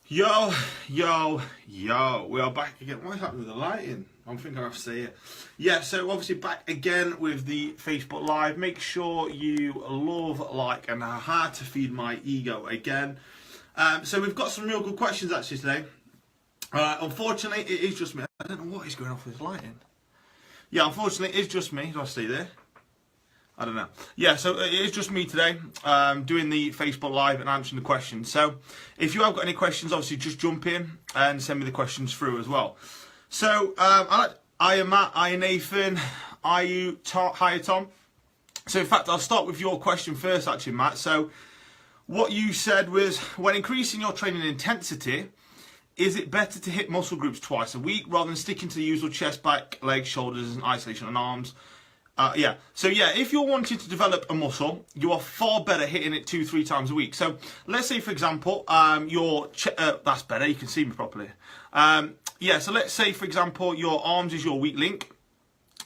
Yo, we are back again. What is happening with the lighting? I'm thinking I have to say it. Yeah, so obviously back again with the Facebook Live. Make sure you love, like, and how to feed my ego again. So we've got some real good questions actually today. Unfortunately, it is just me. I don't know what is going on with this lighting. Yeah, unfortunately, it is just me. Do I stay there? I don't know. Yeah, so it is just me today doing the Facebook Live and answering the questions. So if you have got any questions, obviously just jump in and send me the questions through as well. So I am Matt, I am Nathan, hi Tom. So in fact, I'll start with your question first actually, Matt. So what you said was, when increasing your training intensity, is it better to hit muscle groups twice a week rather than sticking to the usual chest, back, legs, shoulders and isolation on arms? So if you're wanting to develop a muscle, you are far better hitting it 2-3 times a week. So let's say, for example, that's better, you can see me properly. So let's say, for example, your arms is your weak link,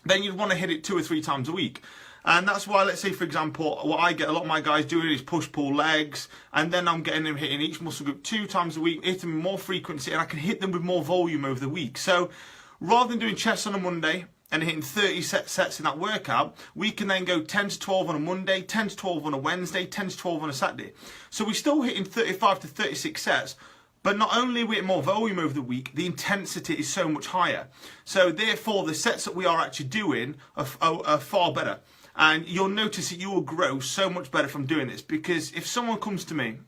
then you'd want to hit it 2 or 3 times a week. And that's why, let's say, for example, what I get a lot of my guys doing is push-pull legs, and then I'm getting them hitting each muscle group 2 times a week, hitting them with more frequency, and I can hit them with more volume over the week. So rather than doing chest on a Monday and hitting 30 sets in that workout, we can then go 10 to 12 on a Monday, 10 to 12 on a Wednesday, 10 to 12 on a Saturday. So we're still hitting 35 to 36 sets, but not only are we hitting more volume over the week, the intensity is so much higher. So therefore, the sets that we are actually doing are far better. And you'll notice that you will grow so much better from doing this, because if someone comes to me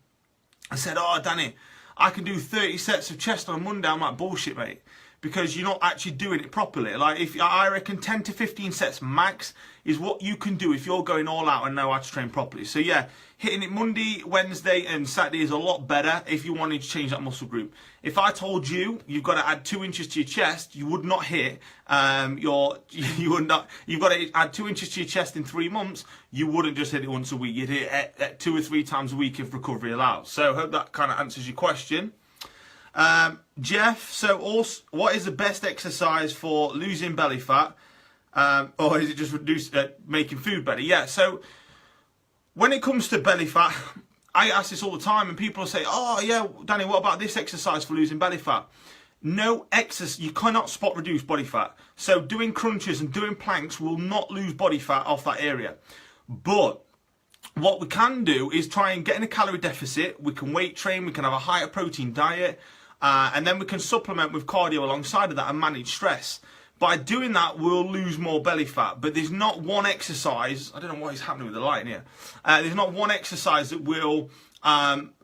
and said, "Oh, Danny, I can do 30 sets of chest on a Monday," I'm like, "Bullshit, mate." Because you're not actually doing it properly. Like, I reckon 10 to 15 sets max is what you can do if you're going all out and know how to train properly. So yeah, hitting it Monday, Wednesday and Saturday is a lot better if you wanted to change that muscle group. If I told you you've got to add 2 inches to your chest, you would not hit you've got to add 2 inches to your chest in 3 months, you wouldn't just hit it once a week. You'd hit it at 2 or 3 times a week if recovery allows. So I hope that kind of answers your question. Jeff, so also, what is the best exercise for losing belly fat, or is it just making food better? Yeah, so when it comes to belly fat, I ask this all the time, and people will say, "Oh yeah, Danny, what about this exercise for losing belly fat?" No exercise, you cannot spot reduce body fat. So doing crunches and doing planks will not lose body fat off that area. But what we can do is try and get in a calorie deficit. We can weight train, we can have a higher protein diet, and then we can supplement with cardio alongside of that and manage stress. By doing that, we'll lose more belly fat. But there's not one exercise, I don't know what is happening with the lighting here, there's not one exercise that will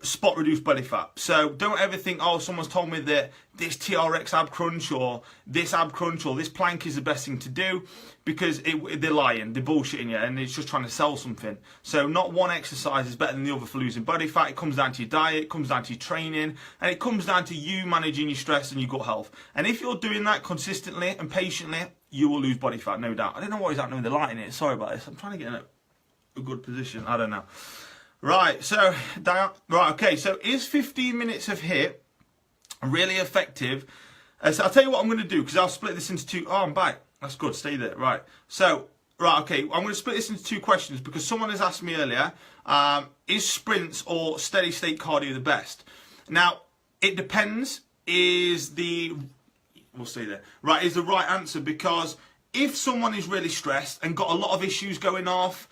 spot reduce belly fat. So don't ever think, "Oh, someone's told me that this TRX ab crunch or this ab crunch or this plank is the best thing to do," because they're lying, they're bullshitting you, and it's just trying to sell something. So not one exercise is better than the other for losing body fat. It comes down to your diet, it comes down to your training, and it comes down to you managing your stress and your gut health. And if you're doing that consistently and patiently, you will lose body fat, no doubt. I don't know what is happening with the lighting here, sorry about this. I'm trying to get in a good position, I don't know. Right, so is 15 minutes of HIIT really effective? So I'll tell you what I'm going to do, because I'll split this into 2. Oh, I'm back. That's good, stay there. Right, so, I'm going to split this into 2 questions, because someone has asked me earlier, is sprints or steady state cardio the best? Now, it depends, we'll stay there. Right, is the right answer, because if someone is really stressed and got a lot of issues going off,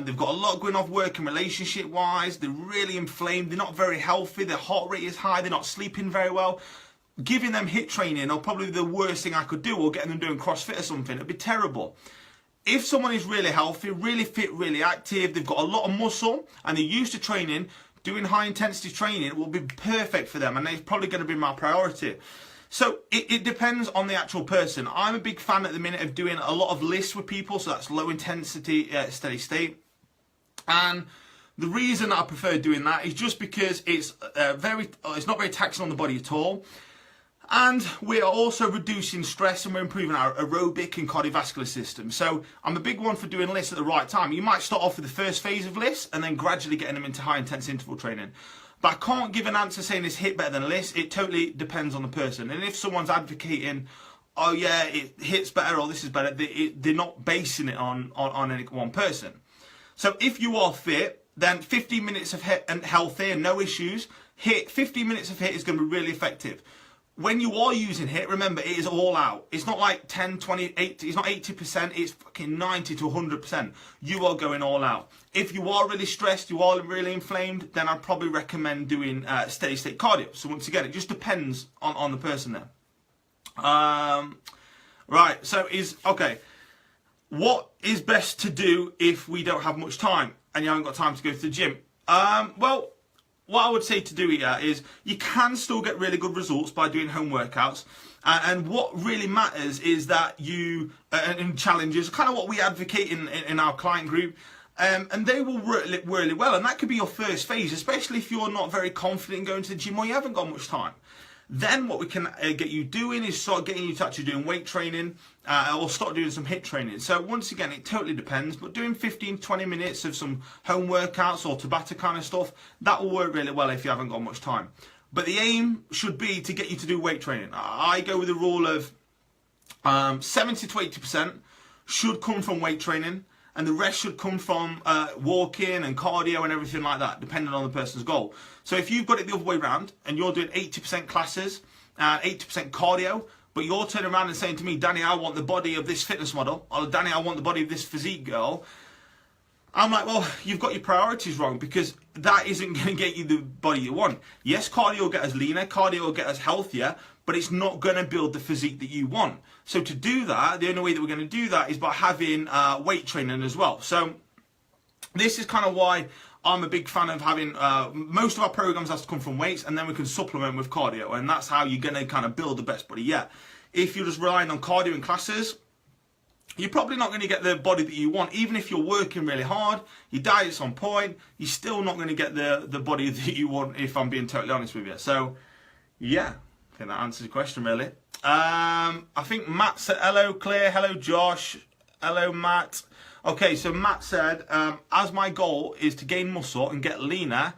they've got a lot going off work and relationship wise, they're really inflamed, they're not very healthy, their heart rate is high, they're not sleeping very well, giving them HIIT training are probably the worst thing I could do, or getting them doing CrossFit or something, it'd be terrible. If someone is really healthy, really fit, really active, they've got a lot of muscle and they're used to training, doing high intensity training will be perfect for them, and it's probably going to be my priority. So it depends on the actual person. I'm a big fan at the minute of doing a lot of lists with people, so that's low intensity, steady state. And the reason I prefer doing that is just because it's not very taxing on the body at all. And we're also reducing stress, and we're improving our aerobic and cardiovascular system. So I'm a big one for doing lists at the right time. You might start off with the first phase of lists and then gradually getting them into high intense interval training. But I can't give an answer saying it's HIIT better than list. It totally depends on the person. And if someone's advocating, "Oh yeah, it HIIT's better," or "this is better," they're not basing it on any one person. So if you are fit then 15 minutes of HIIT and healthy and no issues. 15 minutes of HIIT is going to be really effective. When you are using HIIT, remember, it is all out. It's not like 10, 20, 80, it's not 80%, it's fucking 90 to 100%. You are going all out. If you are really stressed, you are really inflamed, then I'd probably recommend doing steady state cardio. So once again, it just depends on the person there. Right, so okay. What is best to do if we don't have much time and you haven't got time to go to the gym? Well, what I would say to do here is you can still get really good results by doing home workouts. And what really matters is that you, and challenges, kind of what we advocate in our client group, and they will work really well. And that could be your first phase, especially if you're not very confident in going to the gym or you haven't got much time. Then what we can get you doing is start getting you to actually doing weight training or start doing some HIIT training. So once again, it totally depends, but doing 15, 20 minutes of some home workouts or Tabata kind of stuff, that will work really well if you haven't got much time. But the aim should be to get you to do weight training. I go with a rule of 70 to 80% should come from weight training, and the rest should come from walking and cardio and everything like that, depending on the person's goal. So if you've got it the other way around and you're doing 80% classes and 80% cardio, but you're turning around and saying to me, Danny, I want the body of this fitness model, or Danny, I want the body of this physique girl, I'm like, well, you've got your priorities wrong, because that isn't going to get you the body you want. Yes, cardio will get us leaner, cardio will get us healthier, but it's not going to build the physique that you want. So to do that, the only way that we're going to do that is by having weight training as well. So this is kind of why I'm a big fan of having, most of our programs has to come from weights, and then we can supplement with cardio, and that's how you're going to kind of build the best body yet. If you're just relying on cardio in classes, you're probably not going to get the body that you want. Even if you're working really hard, your diet's on point, you're still not going to get the body that you want, if I'm being totally honest with you. So, yeah, I think that answers the question, really. I think Matt said, hello, Claire, hello, Josh, hello, Matt. Okay, so Matt said, as my goal is to gain muscle and get leaner,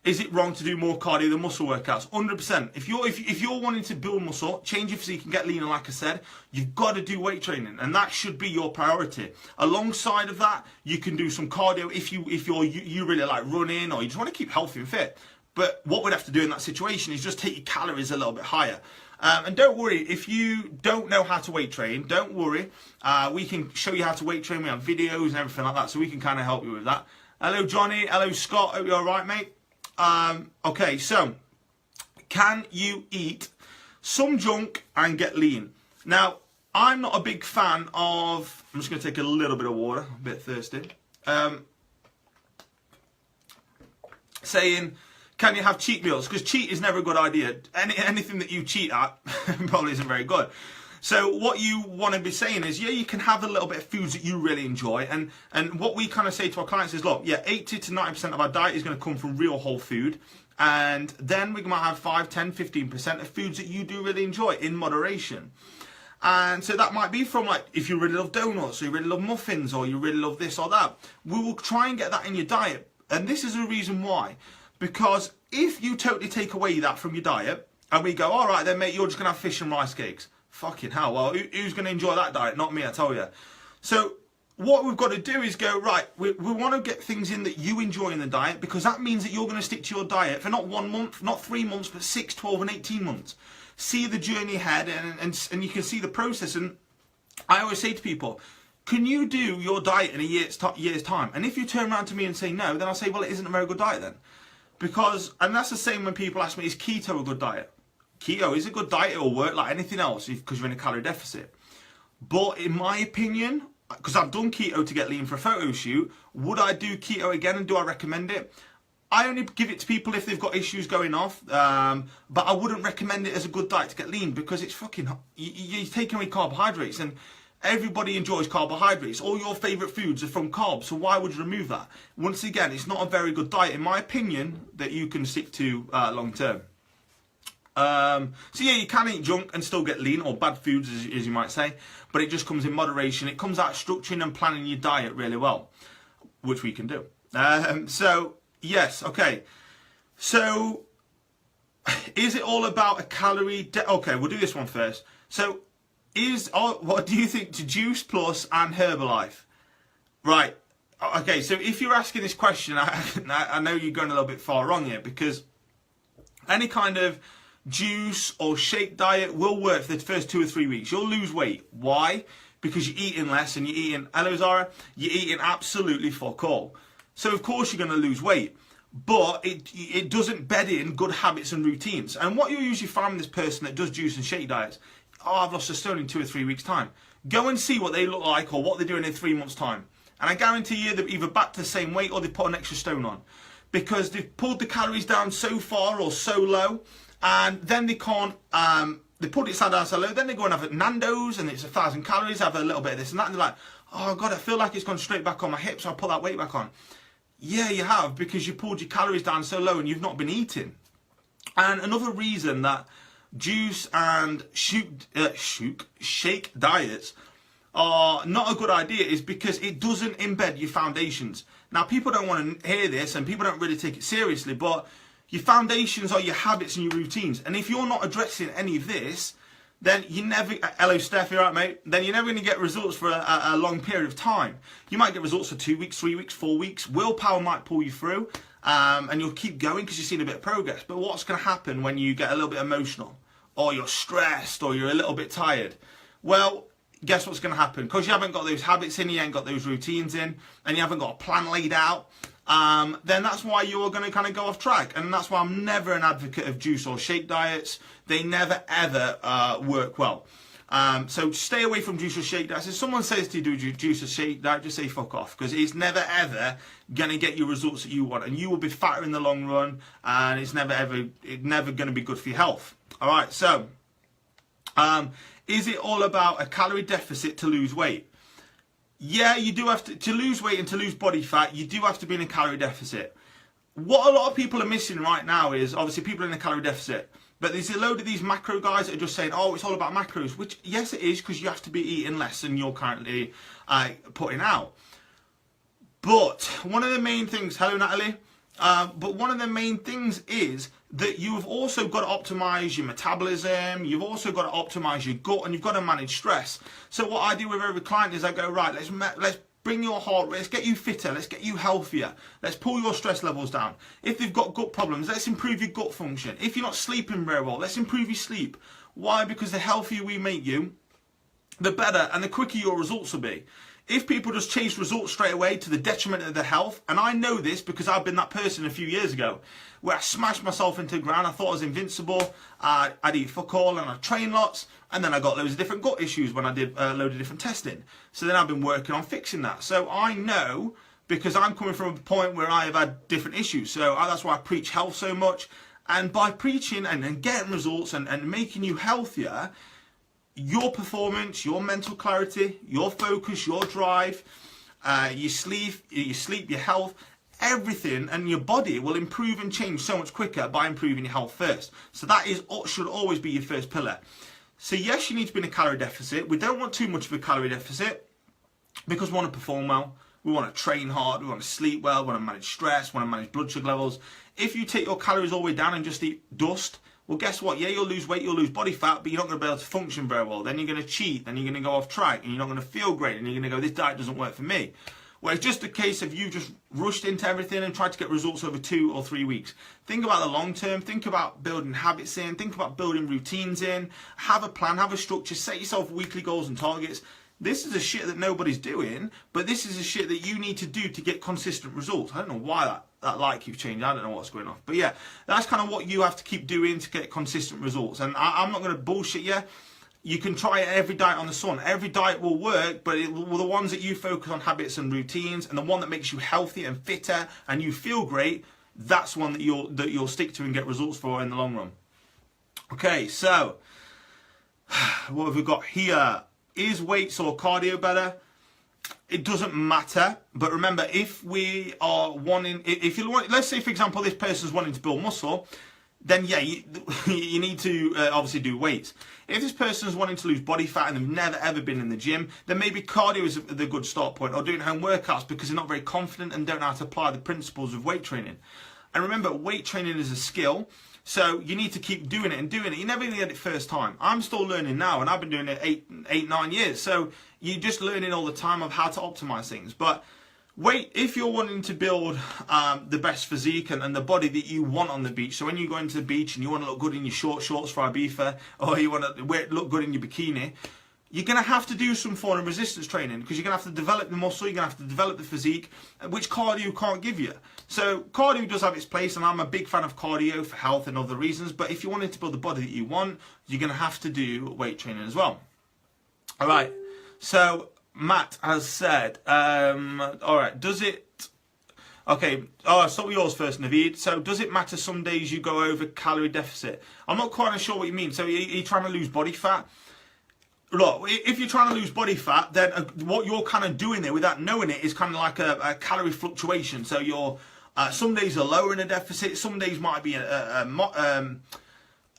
is it wrong to do more cardio than muscle workouts? 100%. If you're wanting to build muscle, change your physique and get leaner, like I said, you've got to do weight training, and that should be your priority. Alongside of that, you can do some cardio if you really like running, or you just want to keep healthy and fit. But what we'd have to do in that situation is just take your calories a little bit higher. And don't worry, if you don't know how to weight train, don't worry. We can show you how to weight train. We have videos and everything like that, so we can kind of help you with that. Hello, Johnny. Hello, Scott. Hope you're all right, mate. Okay, so can you eat some junk and get lean? Now, I'm not a big fan of, I'm just going to take a little bit of water, I'm a bit thirsty, saying, can you have cheat meals? Because cheat is never a good idea. Anything that you cheat at probably isn't very good. So what you want to be saying is, yeah, you can have a little bit of foods that you really enjoy. And what we kind of say to our clients is, look, yeah, 80 to 90% of our diet is going to come from real whole food. And then we might have 5, 10, 15% of foods that you do really enjoy in moderation. And so that might be from, like, if you really love donuts, or you really love muffins, or you really love this or that. We will try and get that in your diet. And this is a reason why. Because if you totally take away that from your diet, and we go, all right then, mate, you're just going to have fish and rice cakes. Fucking hell, well, who's going to enjoy that diet? Not me, I tell you. So what we've got to do is go, right, we want to get things in that you enjoy in the diet, because that means that you're going to stick to your diet for not 1 month, not 3 months, but 6, 12 and 18 months. See the journey ahead, and you can see the process. And I always say to people, can you do your diet in a year's time? And if you turn around to me and say no, then I'll say, well, it isn't a very good diet then. Because, and that's the same when people ask me, is keto a good diet? Keto is a good diet, it'll work like anything else because you're in a calorie deficit. But in my opinion, because I've done keto to get lean for a photo shoot, would I do keto again, and do I recommend it? I only give it to people if they've got issues going off, but I wouldn't recommend it as a good diet to get lean, because it's fucking, you're taking away carbohydrates, and everybody enjoys carbohydrates. All your favourite foods are from carbs, so why would you remove that? Once again, it's not a very good diet, in my opinion, that you can stick to long term. So yeah, you can eat junk and still get lean, or bad foods as you might say, but it just comes in moderation. It comes out structuring and planning your diet really well, which we can do. So yes, okay. So is it all about a calorie? Okay, we'll do this one first. So what do you think to Juice Plus and Herbalife? Right, Okay, so if you're asking this question, I know you're going a little bit far wrong here, because any kind of juice or shake diet will work for the first 2 or 3 weeks. You'll lose weight. Why? Because you're eating less and you're eating, hello Zara, you're eating absolutely fuck all. So of course you're going to lose weight, but it doesn't bed in good habits and routines. And what you usually find with this person that does juice and shake diets, oh, I've lost a stone in 2 or 3 weeks time. Go and see what they look like or what they're doing in 3 months time. And I guarantee you they're either back to the same weight or they put an extra stone on, because they've pulled the calories down so far or so low, and then they can't, they put it down so low, then they go and have Nando's and it's 1,000 calories, have a little bit of this and that, and they're like, oh God, I feel like it's gone straight back on my hips, so I'll put that weight back on. Yeah, you have, because you pulled your calories down so low and you've not been eating. And another reason that juice and shake diets are not a good idea is because it doesn't embed your foundations. Now, people don't want to hear this and people don't really take it seriously, but your foundations are your habits and your routines. And if you're not addressing any of this, then you never, hello Steph, you right mate? Then you're never going to get results for a long period of time. You might get results for 2 weeks, 3 weeks, 4 weeks. Willpower might pull you through, and you'll keep going because you've seen a bit of progress. But what's going to happen when you get a little bit emotional, or you're stressed, or you're a little bit tired? Well, guess what's going to happen? Because you haven't got those habits in, you ain't got those routines in, and you haven't got a plan laid out, then that's why you're going to kind of go off track. And that's why I'm never an advocate of juice or shake diets. They never ever work well. So stay away from juice or shake diets. If someone says to you do juice or shake diet, just say fuck off, because it's never ever going to get you results that you want, and you will be fatter in the long run, and it's never going to be good for your health. All right, so is it all about a calorie deficit to lose weight? Yeah, you do have to lose weight and to lose body fat, you do have to be in a calorie deficit. What a lot of people are missing right now is, obviously, people in a calorie deficit, but there's a load of these macro guys that are just saying, oh, it's all about macros, which, yes, it is, because you have to be eating less than you're currently putting out. But one of the main things, hello Natalie, but one of the main things is that you've also got to optimize your metabolism, you've also got to optimize your gut, and you've got to manage stress. So what I do with every client is I go, right, let's bring your heart rate, let's get you fitter, let's get you healthier, let's pull your stress levels down. If they've got gut problems, let's improve your gut function. If you're not sleeping very well, let's improve your sleep. Why? Because the healthier we make you, the better and the quicker your results will be. If people just chase results straight away to the detriment of their health, and I know this because I've been that person a few years ago, where I smashed myself into the ground, I thought I was invincible, I'd eat fuck all and I'd train lots, and then I got loads of different gut issues when I did a load of different testing. So then I've been working on fixing that. So I know, because I'm coming from a point where I have had different issues, so that's why I preach health so much, and by preaching and getting results and making you healthier, your performance, your mental clarity, your focus, your drive, your sleep, your health, everything, and your body will improve and change so much quicker by improving your health first. So that should always be your first pillar. So yes, you need to be in a calorie deficit. We don't want too much of a calorie deficit because we want to perform well. We want to train hard. We want to sleep well. We want to manage stress. We want to manage blood sugar levels. If you take your calories all the way down and just eat dust, well, guess what? Yeah, you'll lose weight, you'll lose body fat, but you're not going to be able to function very well. Then you're going to cheat, then you're going to go off track, and you're not going to feel great, and you're going to go, this diet doesn't work for me. Well, it's just a case of you just rushed into everything and tried to get results over 2 or 3 weeks. Think about the long term, think about building habits in, think about building routines in, have a plan, have a structure, set yourself weekly goals and targets. This is a shit that nobody's doing, but this is a shit that you need to do to get consistent results. I don't know why that light keeps changing. I don't know what's going on. But yeah, that's kind of what you have to keep doing to get consistent results. And I'm not going to bullshit you. You can try every diet on the sun. Every diet will work, but the ones that you focus on habits and routines, and the one that makes you healthy and fitter and you feel great, that's one that you'll stick to and get results for in the long run. Okay, so what have we got here? Is weights or cardio better? It doesn't matter, but remember, if we are wanting, if you want, let's say for example, this person's wanting to build muscle, then yeah, you need to obviously do weights. If this person's wanting to lose body fat and they've never ever been in the gym, then maybe cardio is the good start point, or doing home workouts because they're not very confident and don't know how to apply the principles of weight training. And remember, weight training is a skill. So you need to keep doing it and doing it. You're never going to get it first time. I'm still learning now, and I've been doing it 8, 9 years. So you're just learning all the time of how to optimize things. But If you're wanting to build the best physique and the body that you want on the beach, so when you go into the beach and you want to look good in your short shorts for Ibiza, or you want to look good in your bikini, you're going to have to do some form of resistance training, because you're going to have to develop the muscle, you're going to have to develop the physique, which cardio can't give you. So cardio does have its place, and I'm a big fan of cardio for health and other reasons, but if you wanted to build the body that you want, you're going to have to do weight training as well. All right, so Matt has said, all right, does it... Okay, I'll start with yours first, Naveed. So, does it matter some days you go over calorie deficit? I'm not quite sure what you mean. So, are you trying to lose body fat? Look, if you're trying to lose body fat, then what you're kind of doing there without knowing it is kind of like a calorie fluctuation. So, you're some days are lower in a deficit, some days might be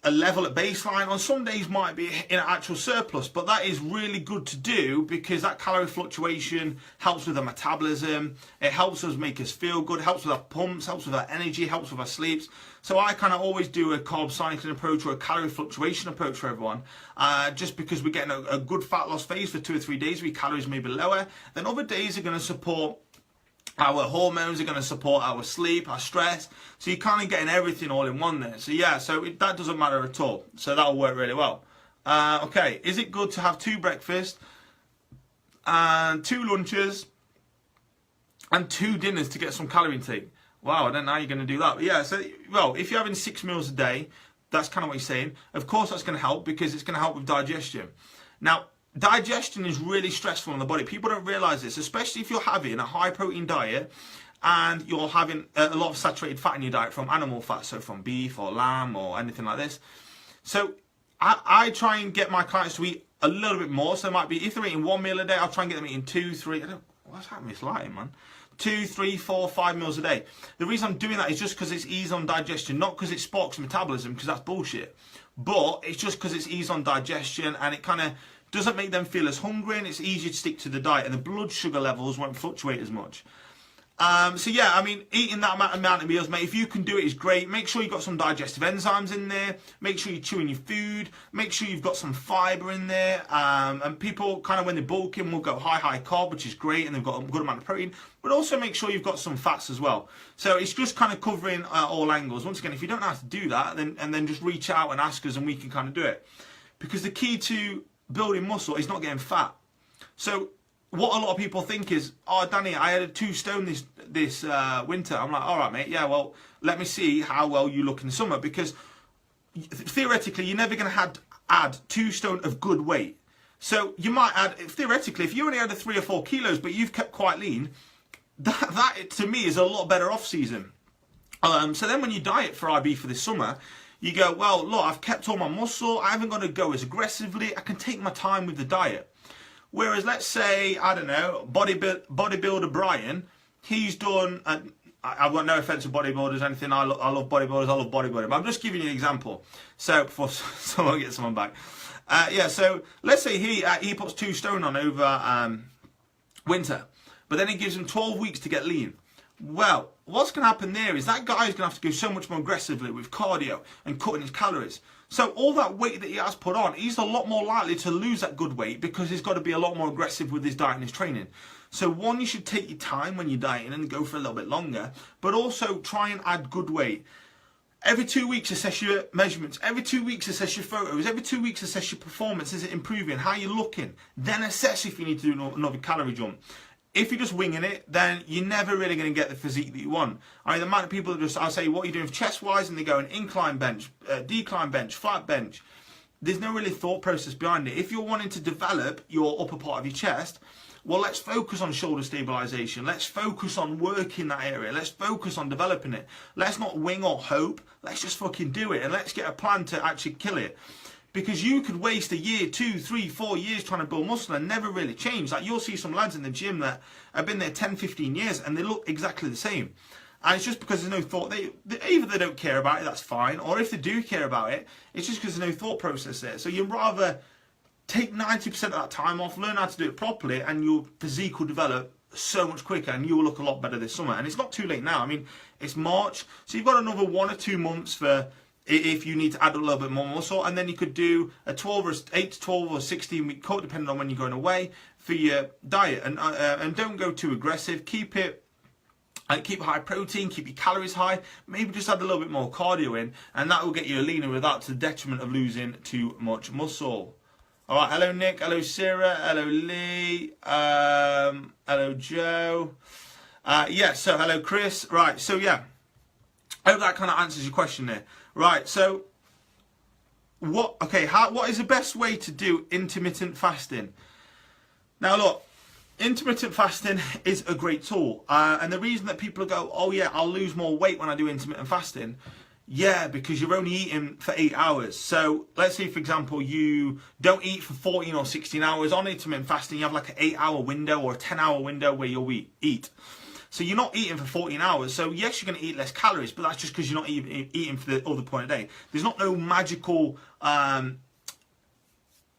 a level at baseline, on some days might be in an actual surplus, but that is really good to do, because that calorie fluctuation helps with our metabolism, it helps us make us feel good, helps with our pumps, helps with our energy, helps with our sleeps. So I kind of always do a carb cycling approach or a calorie fluctuation approach for everyone, just because we're getting a good fat loss phase for 2 or 3 days where calories may be lower, then other days are going to support our hormones, are going to support our sleep, our stress. So you're kind of getting everything all in one there. So yeah, that doesn't matter at all. So that'll work really well. Okay, is it good to have 2 breakfasts and 2 lunches and 2 dinners to get some calorie intake? Wow, I don't know how you're going to do that. But yeah, so, well, if you're having 6 meals a day, that's kind of what you're saying. Of course, that's going to help, because it's going to help with digestion. Now, digestion is really stressful on the body. People don't realize this, especially if you're having a high protein diet and you're having a lot of saturated fat in your diet from animal fat, so from beef or lamb or anything like this. So I try and get my clients to eat a little bit more. So it might be, if they're eating 1 meal a day, I'll try and get them eating 2, 3. What's happening? It's lighting, man. 2, 3, 4, 5 meals a day. The reason I'm doing that is just because it's ease on digestion, not because it sparks metabolism, because that's bullshit. But it's just because it's ease on digestion, and it kind of doesn't make them feel as hungry, and it's easier to stick to the diet, and the blood sugar levels won't fluctuate as much. So yeah, I mean, eating that amount of meals, mate, if you can do it, is great. Make sure you've got some digestive enzymes in there. Make sure you're chewing your food. Make sure you've got some fibre in there. And people kind of, when they're bulking, will go high carb, which is great, and they've got a good amount of protein. But also make sure you've got some fats as well. So it's just kind of covering all angles. Once again, if you don't know how to do that, then just reach out and ask us, and we can kind of do it. Because the key to building muscle is not getting fat. So what a lot of people think is, oh, Danny, I had 2 stone this winter. I'm like, all right, mate, yeah, well, let me see how well you look in the summer, because theoretically, you're never going to add 2 stone of good weight. So you might add, theoretically, if you only added 3 or 4 kilos, but you've kept quite lean, that to me is a lot better off season. So then when you diet for IB for this summer, you go, well, look, I've kept all my muscle, I haven't got to go as aggressively, I can take my time with the diet. Whereas, let's say, I don't know, bodybuilder Brian, he's done, I've got no offence to bodybuilders or anything, I love bodybuilders, I love bodybuilding, but I'm just giving you an example, so before someone gets someone back. Yeah, so let's say he puts 2 stone on over winter, but then it gives him 12 weeks to get lean. Well, what's going to happen there is that guy is going to have to go so much more aggressively with cardio and cutting his calories. So all that weight that he has put on, he's a lot more likely to lose that good weight, because he's got to be a lot more aggressive with his diet and his training. So one, you should take your time when you're dieting and go for a little bit longer, but also try and add good weight. Every 2 weeks, assess your measurements. Every 2 weeks, assess your photos. Every 2 weeks, assess your performance. Is it improving? How are you looking? Then assess if you need to do another calorie jump. If you're just winging it, then you're never really going to get the physique that you want. I mean, the amount of people that I'll say, what are you doing chest-wise? And they go an incline bench, decline bench, flat bench. There's no really thought process behind it. If you're wanting to develop your upper part of your chest, well, let's focus on shoulder stabilization. Let's focus on working that area. Let's focus on developing it. Let's not wing or hope. Let's just fucking do it. And let's get a plan to actually kill it. Because you could waste 1 year, 2, 3, 4 years trying to build muscle and never really change. Like, you'll see some lads in the gym that have been there 10, 15 years and they look exactly the same. And it's just because there's no thought. Either they don't care about it, that's fine. Or if they do care about it, it's just because there's no thought process there. So you'd rather take 90% of that time off, learn how to do it properly, and your physique will develop so much quicker and you will look a lot better this summer. And it's not too late now. I mean, it's March, so you've got another 1 or 2 months for if you need to add a little bit more muscle. And then you could do a 8 to 12 or 16 week cut, depending on when you're going away, for your diet. And don't go too aggressive. Keep high protein, keep your calories high, maybe just add a little bit more cardio in, and that will get you leaner without to the detriment of losing too much muscle. Alright, hello Nick, hello Sarah, hello Lee, hello Joe. So hello Chris. Right, so yeah, I hope that kind of answers your question there. Right, so what is the best way to do intermittent fasting? Now look, intermittent fasting is a great tool, and the reason that people go, oh yeah, I'll lose more weight when I do intermittent fasting, yeah, because you're only eating for 8 hours. So let's say, for example, you don't eat for 14 or 16 hours. On intermittent fasting, you have like an 8-hour window or a 10-hour window where you'll eat. So you're not eating for 14 hours. So yes, you're going to eat less calories, but that's just because you're not eating for the other point of the day. There's not no magical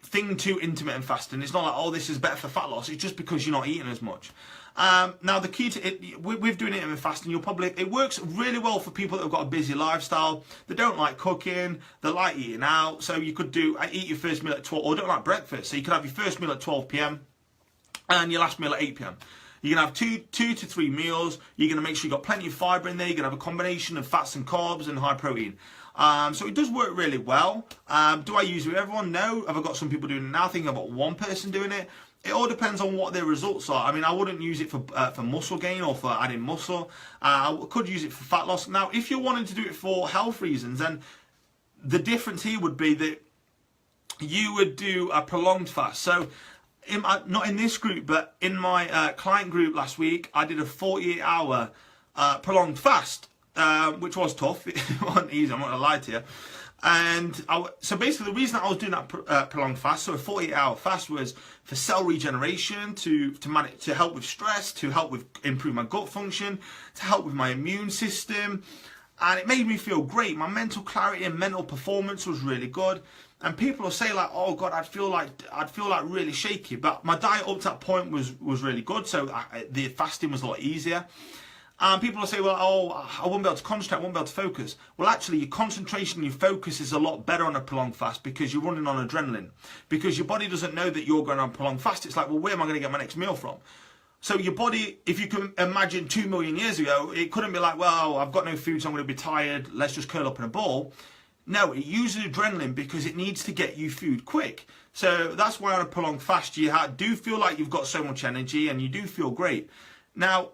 thing to intermittent fasting. It's not like, oh, this is better for fat loss. It's just because you're not eating as much. Now the key to it, with doing intermittent fasting, it works really well for people that have got a busy lifestyle. They don't like cooking, they like eating out. So you could eat your first meal at 12, or don't like breakfast. So you could have your first meal at 12 p.m. and your last meal at 8 p.m. You're going to have two to three meals. You're going to make sure you've got plenty of fibre in there. You're going to have a combination of fats and carbs and high protein. So it does work really well. Do I use it with everyone? No. Have I got some people doing it now? I think I've got one person doing it. It all depends on what their results are. I mean, I wouldn't use it for muscle gain or for adding muscle. I could use it for fat loss. Now, if you're wanting to do it for health reasons, then the difference here would be that you would do a prolonged fast. So, not in this group, but in my client group last week, I did a 48-hour prolonged fast, which was tough. It wasn't easy, I'm not going to lie to you. And so basically the reason I was doing that prolonged fast, so a 48-hour fast, was for cell regeneration, to help with stress, to help with improve my gut function, to help with my immune system, and it made me feel great. My mental clarity and mental performance was really good. And people will say like, oh God, I'd feel like really shaky, but my diet up to that point was really good, so the fasting was a lot easier. People will say, well, oh, I won't be able to concentrate, I won't be able to focus. Well, actually, your concentration and your focus is a lot better on a prolonged fast because you're running on adrenaline. Because your body doesn't know that you're going on a prolonged fast. It's like, well, where am I going to get my next meal from? So your body, if you can imagine 2 million years ago, it couldn't be like, well, I've got no food, so I'm going to be tired, let's just curl up in a ball. No, it uses adrenaline because it needs to get you food quick. So that's why on a prolonged fast, you do feel like you've got so much energy and you do feel great. Now,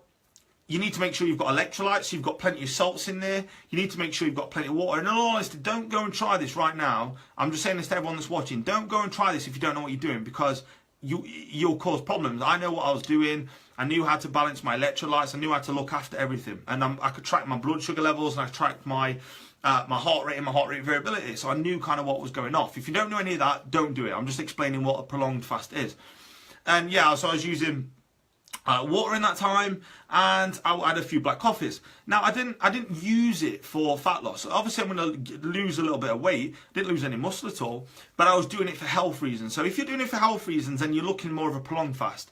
you need to make sure you've got electrolytes, you've got plenty of salts in there. You need to make sure you've got plenty of water. And in all honesty, don't go and try this right now. I'm just saying this to everyone that's watching. Don't go and try this if you don't know what you're doing, because you'll cause problems. I know what I was doing. I knew how to balance my electrolytes. I knew how to look after everything. And I could track my blood sugar levels, and I tracked my heart rate and my heart rate variability. So I knew kind of what was going off. If you don't know any of that, don't do it. I'm just explaining what a prolonged fast is. And yeah, so I was using water in that time, and I had a few black coffees. Now I didn't use it for fat loss. Obviously I'm going to lose a little bit of weight. Didn't lose any muscle at all, but I was doing it for health reasons. So if you're doing it for health reasons and you're looking more of a prolonged fast,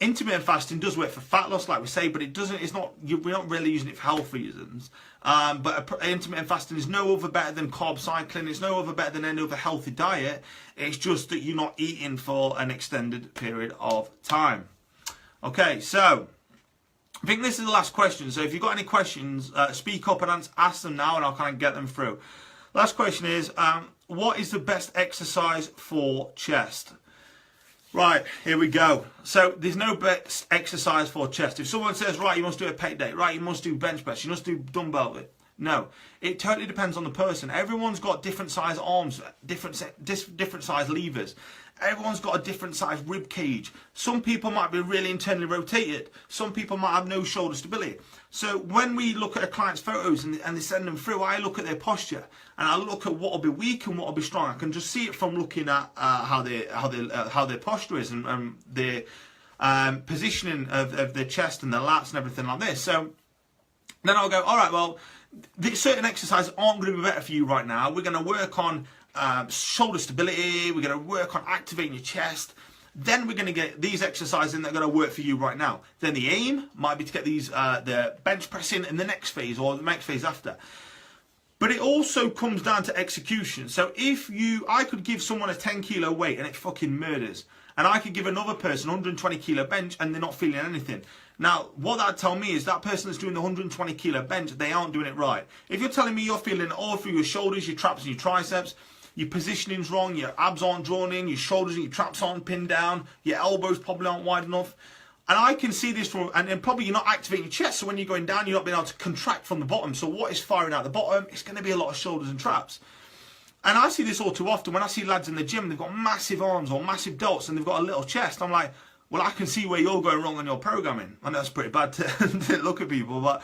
intermittent fasting does work for fat loss, like we say, but we're not really using it for health reasons. But intermittent fasting is no other better than carb cycling. It's no other better than any other healthy diet. It's just that you're not eating for an extended period of time. Okay, so I think this is the last question. So if you've got any questions, speak up and ask them now, and I'll kind of get them through. Last question is, what is the best exercise for chest? Right, here we go. So there's no best exercise for chest. If someone says, right, you must do a pec day, right, you must do bench press, you must do dumbbell. No, it totally depends on the person. Everyone's got different size arms, different size levers. Everyone's got a different size rib cage. Some people might be really internally rotated. Some people might have no shoulder stability. So when we look at a client's photos and they send them through, I look at their posture and I look at what will be weak and what will be strong. I can just see it from looking at how their posture is and their positioning of their chest and their lats and everything like this. So then I'll go, all right, well, certain exercises aren't going to be better for you right now. We're going to work on shoulder stability, we're going to work on activating your chest, then we're going to get these exercises in that are going to work for you right now. Then the aim might be to get these the bench pressing in the next phase or the next phase after. But it also comes down to execution. So I could give someone a 10 kilo weight and it fucking murders. And I could give another person 120 kilo bench and they're not feeling anything. Now, what that tell me is that person that's doing the 120 kilo bench, they aren't doing it right. If you're telling me you're feeling it all through your shoulders, your traps and your triceps, your positioning's wrong, your abs aren't drawn in, your shoulders and your traps aren't pinned down, your elbows probably aren't wide enough. And I can see this from, and probably you're not activating your chest, so when you're going down, you're not being able to contract from the bottom. So what is firing out the bottom? It's going to be a lot of shoulders and traps. And I see this all too often when I see lads in the gym, they've got massive arms or massive delts and they've got a little chest. I'm like, well, I can see where you're going wrong on your programming. I know that's pretty bad to look at people, but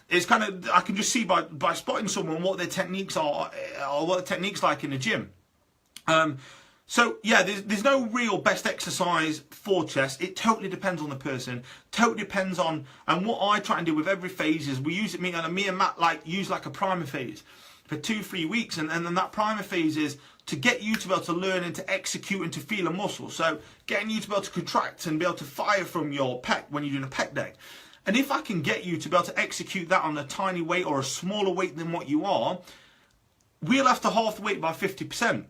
it's kind of, I can just see by spotting someone what their techniques are or what the technique's like in the gym. So yeah, there's no real best exercise for chest. It totally depends on the person. Totally depends on, and what I try and do with every phase is we use it. Me and Matt use like a primer phase for 2-3 weeks, and then that primer phase is to get you to be able to learn and to execute and to feel a muscle. So getting you to be able to contract and be able to fire from your pec when you're doing a pec deck. And if I can get you to be able to execute that on a tiny weight or a smaller weight than what you are, we'll have to half the weight by 50%.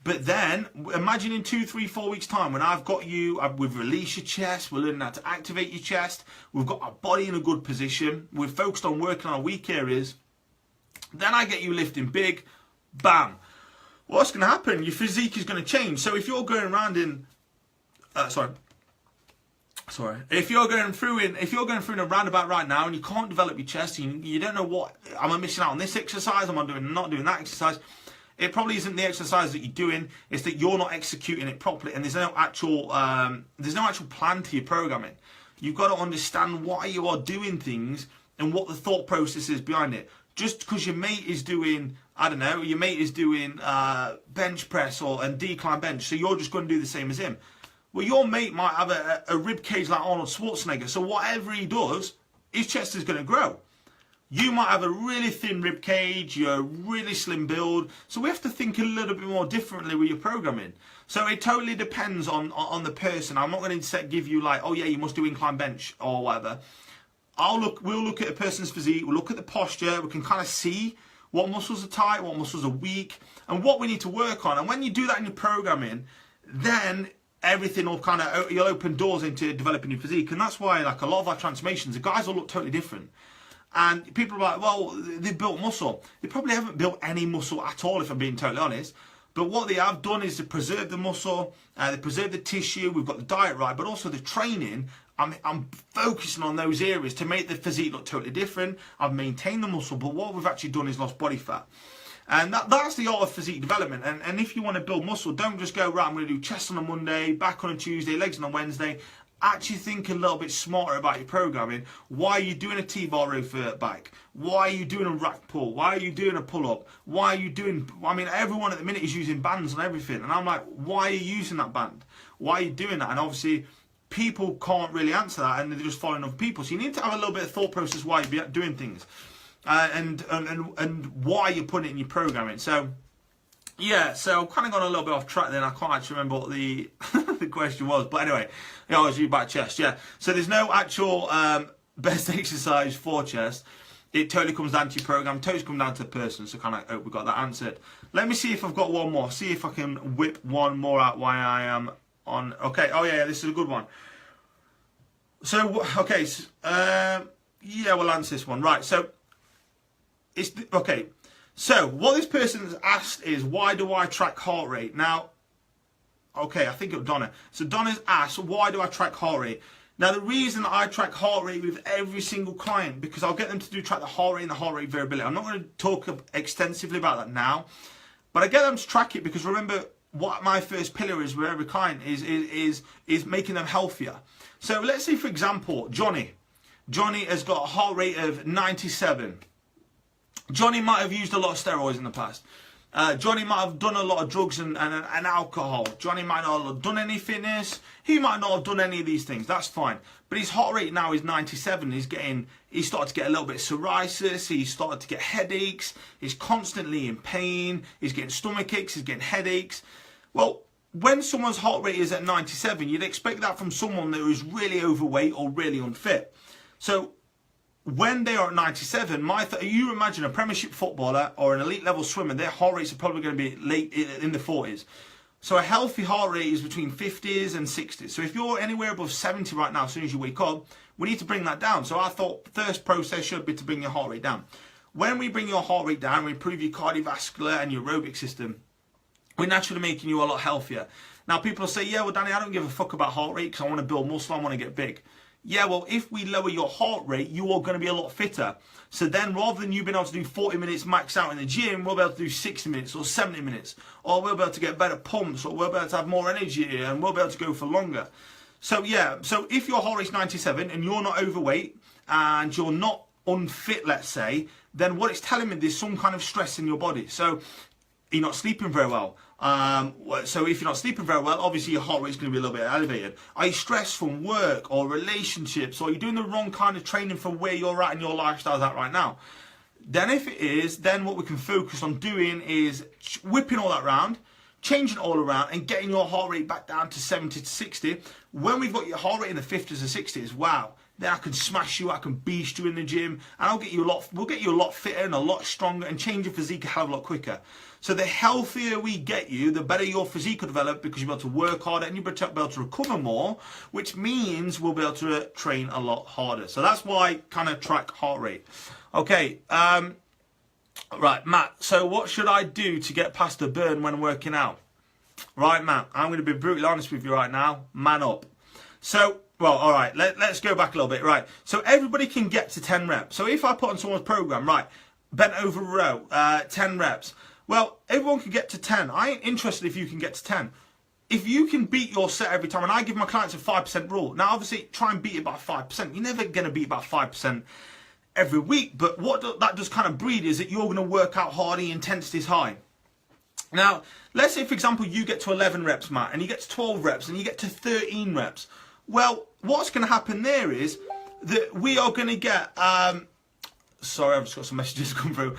But then, imagine in 2, 3, 4 weeks' time when I've got you, we've released your chest, we're learning how to activate your chest, we've got our body in a good position, we're focused on working on our weak areas, then I get you lifting big, bam. What's going to happen? Your physique is going to change. So if you're going around in, if you're going through in a roundabout right now and you can't develop your chest, you don't know what, am I missing out on this exercise? Am I not doing that exercise? It probably isn't the exercise that you're doing. It's that you're not executing it properly, and there's no actual plan to your programming. You've got to understand why you are doing things and what the thought process is behind it. Just because your mate is doing, I don't know, your mate is doing bench press and decline bench, so you're just going to do the same as him. Well, your mate might have a rib cage like Arnold Schwarzenegger, so whatever he does, his chest is going to grow. You might have a really thin rib cage, you're a really slim build, so we have to think a little bit more differently with your programming. So it totally depends on the person. I'm not going to give you like, oh yeah, you must do incline bench or whatever. We'll look at a person's physique, we'll look at the posture, we can kind of see what muscles are tight, what muscles are weak, and what we need to work on. And when you do that in your programming, then everything will kind of, you'll open doors into developing your physique. And that's why like a lot of our transformations, the guys will look totally different. And people are like, well, they've built muscle. They probably haven't built any muscle at all, if I'm being totally honest. But what they have done is to preserve the muscle, they preserve the tissue, we've got the diet right, but also the training. I'm focusing on those areas to make the physique look totally different. I've maintained the muscle, but what we've actually done is lost body fat. And that's the art of physique development. And if you want to build muscle, don't just go, right, I'm going to do chest on a Monday, back on a Tuesday, legs on a Wednesday. Actually think a little bit smarter about your programming. Why are you doing a T-bar row for back? Why are you doing a rack pull? Why are you doing a pull-up? Why are you doing... I mean, everyone at the minute is using bands and everything. And I'm like, why are you using that band? Why are you doing that? And obviously, people can't really answer that and they're just following other people. So you need to have a little bit of thought process why you're doing things. And why you're putting it in your programming. So... yeah, so I've kind of gone a little bit off track then. I can't actually remember what the the question was. But anyway, I was you back chest, yeah. So there's no actual best exercise for chest. It totally comes down to your program, totally comes down to the person. So kind of hope we got that answered. Let me see if I've got one more. See if I can whip one more out while I am on. Okay, oh yeah, this is a good one. So, okay, yeah, we'll answer this one. Right, so, it's, okay. So, what this person has asked is, why do I track heart rate? Now, okay, I think it was Donna. So, Donna's asked, why do I track heart rate? Now, the reason I track heart rate with every single client, because I'll get them to track the heart rate and the heart rate variability. I'm not going to talk extensively about that now, but I get them to track it because remember, what my first pillar is with every client is making them healthier. So, let's say, for example, Johnny. Johnny has got a heart rate of 97. Johnny might have used a lot of steroids in the past. Johnny might have done a lot of drugs and alcohol. Johnny might not have done any fitness. He might not have done any of these things. That's fine. But his heart rate now is 97. He's started to get a little bit of psoriasis. He's started to get headaches. He's constantly in pain. He's getting stomach aches. He's getting headaches. Well, when someone's heart rate is at 97, you'd expect that from someone that is really overweight or really unfit. So when they are at 97, you imagine a Premiership footballer or an elite level swimmer, their heart rates are probably going to be late in the 40s. So a healthy heart rate is between 50s and 60s. So if you're anywhere above 70 right now, as soon as you wake up, we need to bring that down. So I thought first process should be to bring your heart rate down. When we bring your heart rate down, we improve your cardiovascular and your aerobic system. We're naturally making you a lot healthier. Now people say, yeah, well Danny, I don't give a fuck about heart rate because I want to build muscle, I want to get big. Yeah, well, if we lower your heart rate, you are going to be a lot fitter. So then rather than you being able to do 40 minutes max out in the gym, we'll be able to do 60 minutes or 70 minutes. Or we'll be able to get better pumps, or we'll be able to have more energy, and we'll be able to go for longer. So yeah, so if your heart rate's 97 and you're not overweight and you're not unfit, let's say, then what it's telling me, there's some kind of stress in your body. So you're not sleeping very well. So if you're not sleeping very well, obviously your heart rate's going to be a little bit elevated. Are you stressed from work or relationships, or are you doing the wrong kind of training for where you're at and your lifestyle's at right now? Then if it is, then what we can focus on doing is whipping all that around, changing it all around and getting your heart rate back down to 70 to 60. When we've got your heart rate in the 50s and 60s, wow, then I can smash you, I can beast you in the gym, and we'll get you a lot fitter and a lot stronger and change your physique a hell of a lot quicker. So the healthier we get you, the better your physique will develop, because you'll be able to work harder and you'll be able to recover more, which means we'll be able to train a lot harder. So that's why I kind of track heart rate. Okay, right, Matt, so what should I do to get past the burn when working out? Right, Matt, I'm going to be brutally honest with you right now. Man up. So, well, all right, let's go back a little bit. Right, so everybody can get to 10 reps. So if I put on someone's program, right, bent over row, 10 reps. Well, everyone can get to 10. I ain't interested if you can get to 10. If you can beat your set every time, and I give my clients a 5% rule. Now, obviously, try and beat it by 5%. You're never going to beat by 5% every week, but what that does kind of breed is that you're going to work out hard, the intensity is high. Now, let's say, for example, you get to 11 reps, Matt, and you get to 12 reps, and you get to 13 reps. Well, what's going to happen there is that we are going to get... sorry, I've just got some messages come through.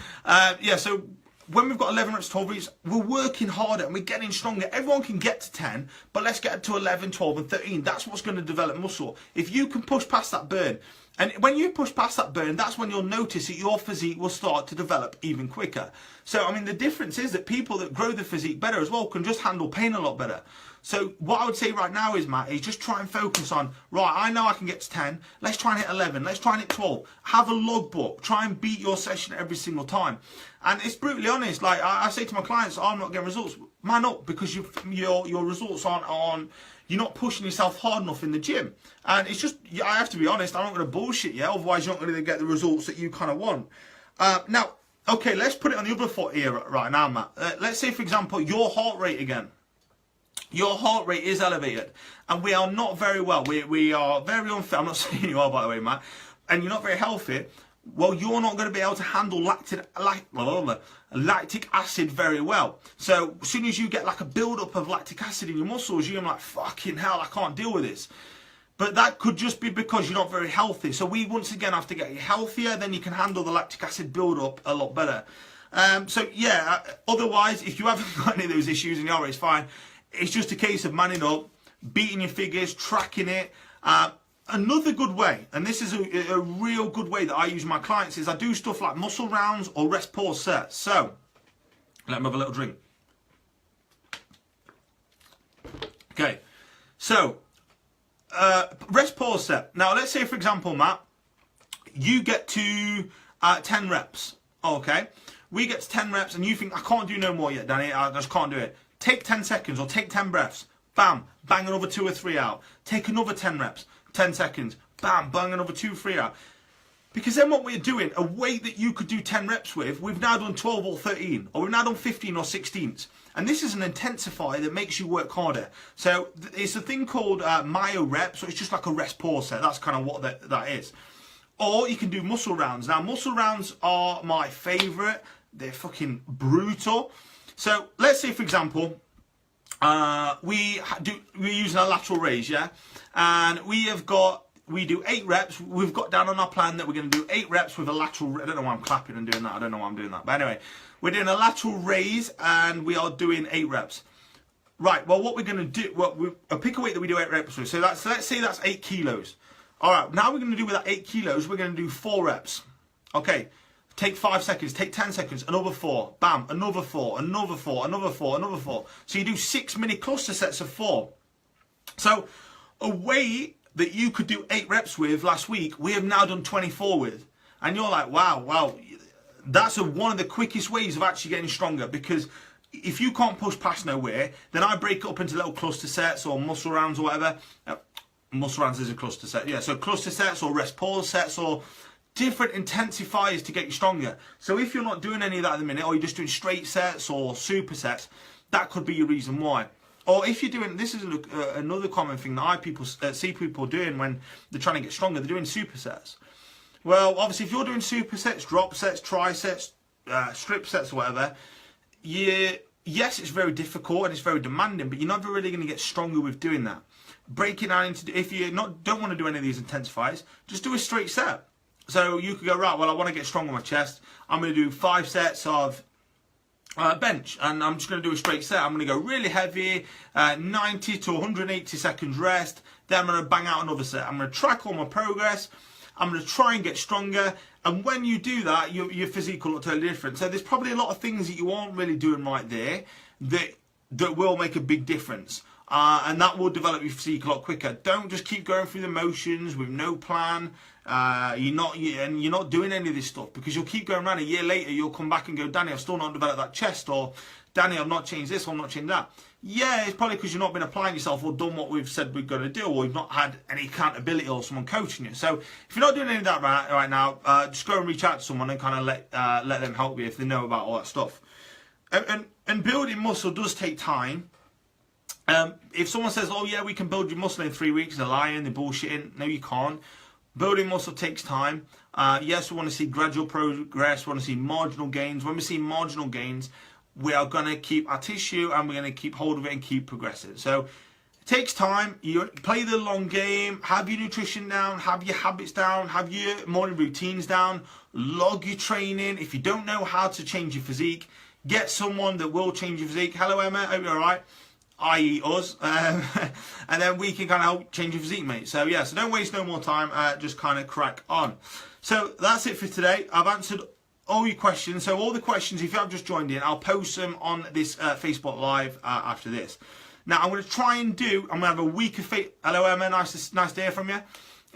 Yeah, so when we've got 11 reps, 12 reps, we're working harder and we're getting stronger. Everyone can get to 10, but let's get to 11, 12, and 13. That's what's going to develop muscle. If you can push past that burn, and when you push past that burn, that's when you'll notice that your physique will start to develop even quicker. So, I mean, the difference is that people that grow the physique better as well can just handle pain a lot better. So what I would say right now is, Matt, is just try and focus on, right, I know I can get to 10. Let's try and hit 11. Let's try and hit 12. Have a logbook. Try and beat your session every single time. And it's brutally honest. Like I say to my clients, I'm not getting results. Man up, because your results aren't on... You're not pushing yourself hard enough in the gym. And it's just, I have to be honest, I'm not going to bullshit you. Otherwise, you're not going to get the results that you kind of want. Now, okay, let's put it on the other foot here right now, Matt. Let's say, for example, your heart rate again. Your heart rate is elevated. And we are not very well. We are very unfit. I'm not saying you are, by the way, Matt. And you're not very healthy. Well, you're not going to be able to handle lactic acid very well. So as soon as you get like a build-up of lactic acid in your muscles, you're like, fucking hell, I can't deal with this. But that could just be because you're not very healthy. So we once again have to get you healthier, then you can handle the lactic acid build-up a lot better. So yeah, otherwise, if you haven't got any of those issues and your heart rate's fine, it's just a case of manning up, beating your figures, tracking it. Another good way, and this is a real good way that I use with my clients, is I do stuff like muscle rounds or rest pause sets. So, let me have a little drink. Okay, so, rest pause set. Now, let's say, for example, Matt, you get to 10 reps, okay? We get to 10 reps and you think, I can't do no more yet, Danny, I just can't do it. Take 10 seconds or take 10 breaths. Bam, bang another 2 or 3 out. Take another 10 reps. 10 seconds, bam, bang another 2, 3 out. Because then what we're doing, a weight that you could do 10 reps with, we've now done 12 or 13, or we've now done 15 or 16. And this is an intensifier that makes you work harder. So it's a thing called myo rep, so it's just like a rest pause set. That's kind of what that is. Or you can do muscle rounds. Now, muscle rounds are my favourite. They're fucking brutal. So let's say, for example, we're using a lateral raise, yeah? And we do 8 reps. We've got down on our plan that we're going to do 8 reps with a lateral. I don't know why I'm clapping and doing that. I don't know why I'm doing that. But anyway, we're doing a lateral raise and we are doing 8 reps. Right. Well, what we're going to do, pick a weight that we do 8 reps with. So let's say that's 8 kilos. All right, now we're going to do with that 8 kilos, we're going to do 4 reps. Okay, take 5 seconds, take 10 seconds, another 4, bam, another 4, another 4, another 4, another 4. So you do 6 mini cluster sets of 4. So a weight that you could do 8 reps with last week, we have now done 24 with. And you're like, wow, that's one of the quickest ways of actually getting stronger, because if you can't push past nowhere, then I break it up into little cluster sets or muscle rounds or whatever. Muscle rounds is a cluster set, yeah. So cluster sets or rest pause sets or different intensifiers to get you stronger. So if you're not doing any of that at the minute, or you're just doing straight sets or supersets, that could be your reason why. Or if you're doing, this is another common thing that I see people doing when they're trying to get stronger, they're doing supersets. Well, obviously if you're doing supersets, drop sets, trisets, strip sets or whatever, yes, it's very difficult and it's very demanding, but you're never really going to get stronger with doing that. Break it down into, if you don't want to do any of these intensifiers, just do a straight set. So you could go, right, well, I want to get strong on my chest. I'm going to do 5 sets of bench, and I'm just going to do a straight set. I'm going to go really heavy, 90 to 180 seconds rest. Then I'm going to bang out another set. I'm going to track all my progress. I'm going to try and get stronger. And when you do that, your physique will look totally different. So there's probably a lot of things that you aren't really doing right there that will make a big difference. And that will develop your physique a lot quicker. Don't just keep going through the motions with no plan. You're not doing any of this stuff, because you'll keep going around. A year later, you'll come back and go, Danny, I've still not developed that chest, or Danny, I've not changed this, or I've not changed that. Yeah, it's probably because you've not been applying yourself or done what we've said we're going to do, or you've not had any accountability or someone coaching you. So if you're not doing any of that right now, just go and reach out to someone and kind of let them help you if they know about all that stuff. And building muscle does take time. If someone says, oh yeah, we can build your muscle in 3 weeks, they're lying, they're bullshitting. No, you can't. Building muscle takes time. Yes, we want to see gradual progress. We want to see marginal gains. When we see marginal gains, we are going to keep our tissue and we're going to keep hold of it and keep progressing. So it takes time. You play the long game. Have your nutrition down. Have your habits down. Have your morning routines down. Log your training. If you don't know how to change your physique, get someone that will change your physique. Hello, Emma. Hope you're all right. I.e. us, and then we can kind of help change your physique, mate. So yeah, so don't waste no more time, just kind of crack on. So that's it for today. I've answered all your questions. So all the questions, if you have just joined in, I'll post them on this Facebook Live after this. Now I'm going to try and do, I'm going to have a week of hello Emma, nice to hear from you.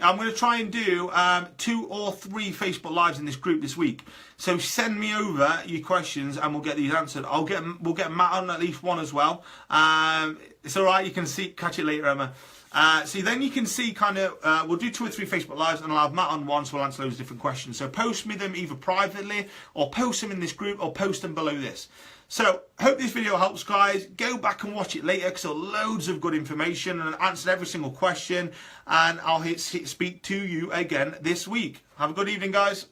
I'm going to try and do 2 or 3 Facebook Lives in this group this week. So send me over your questions and we'll get these answered. We'll get Matt on at least one as well. It's all right. You can catch it later, Emma. So then you can see kind of, we'll do 2 or 3 Facebook Lives and I'll have Matt on one, so we'll answer those different questions. So post me them either privately or post them in this group or post them below this. So, hope this video helps, guys. Go back and watch it later because there's loads of good information and answered every single question. And I'll speak to you again this week. Have a good evening, guys.